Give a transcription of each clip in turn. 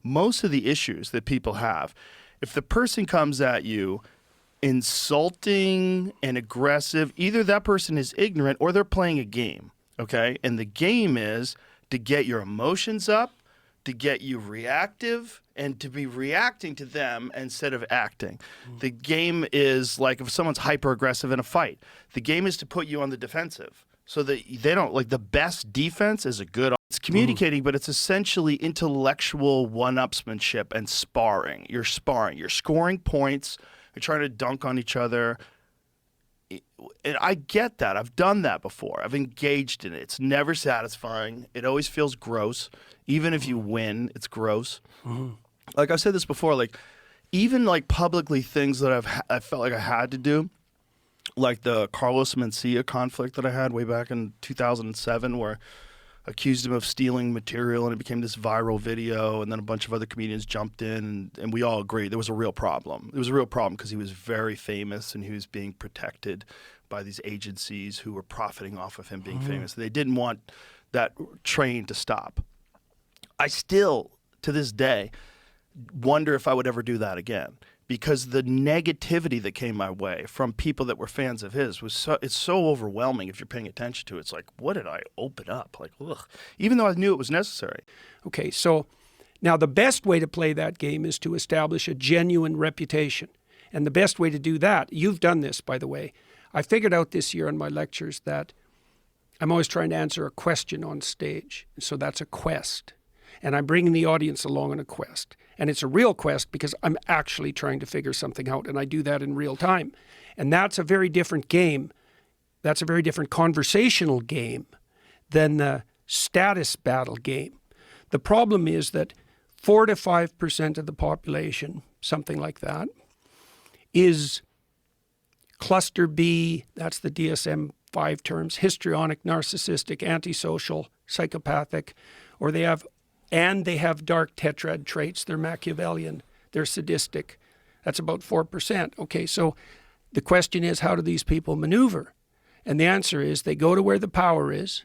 most of the issues that people have, if the person comes at you insulting and aggressive, either that person is ignorant or they're playing a game, okay? And the game is to get your emotions up, to get you reactive, and to be reacting to them instead of acting. The game is like if someone's hyper-aggressive in a fight, the game is to put you on the defensive so that they don't, like the best defense is a good, it's communicating, but it's essentially intellectual one-upsmanship and sparring. You're sparring, you're scoring points, you're trying to dunk on each other. And I get that. I've done that before. I've engaged in it. It's never satisfying. It always feels gross. Even if you win, it's gross. Like I've said this before, like even like publicly things that I felt like I had to do, like the Carlos Mencia conflict that I had way back in 2007 where I accused him of stealing material and it became this viral video, and then a bunch of other comedians jumped in and we all agreed there was a real problem. It was a real problem because he was very famous and he was being protected by these agencies who were profiting off of him being famous. They didn't want that train to stop. I still, to this day, wonder if I would ever do that again, because the negativity that came my way from people that were fans of his was it's so overwhelming if you're paying attention to it. It's like, what did I open up? Like, ugh. Even though I knew it was necessary. Okay, so now the best way to play that game is to establish a genuine reputation. And the best way to do that, you've done this, by the way. I figured out this year in my lectures that I'm always trying to answer a question on stage. So that's a quest. And I'm bringing the audience along on a quest. And it's a real quest because I'm actually trying to figure something out, and I do that in real time. And that's a very different game. That's a very different conversational game than the status battle game. The problem is that 4 to 5% of the population, something like that, is cluster B, that's the DSM-5 terms, histrionic, narcissistic, antisocial, psychopathic, or they have dark tetrad traits. They're Machiavellian. They're sadistic. That's about 4%. Okay, so the question is, how do these people maneuver? And the answer is they go to where the power is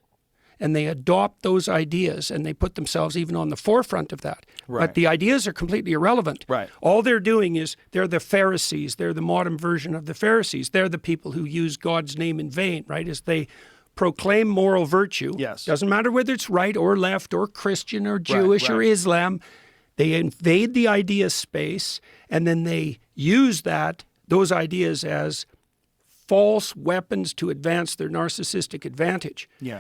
and they adopt those ideas and they put themselves even on the forefront of that. Right. But the ideas are completely irrelevant. Right. All they're doing is they're the Pharisees. They're the modern version of the Pharisees. They're the people who use God's name in vain, right? As they proclaim moral virtue. Yes. Doesn't matter whether it's right or left or Christian or Jewish or Islam. They invade the idea space and then they use those ideas as false weapons to advance their narcissistic advantage. Yeah.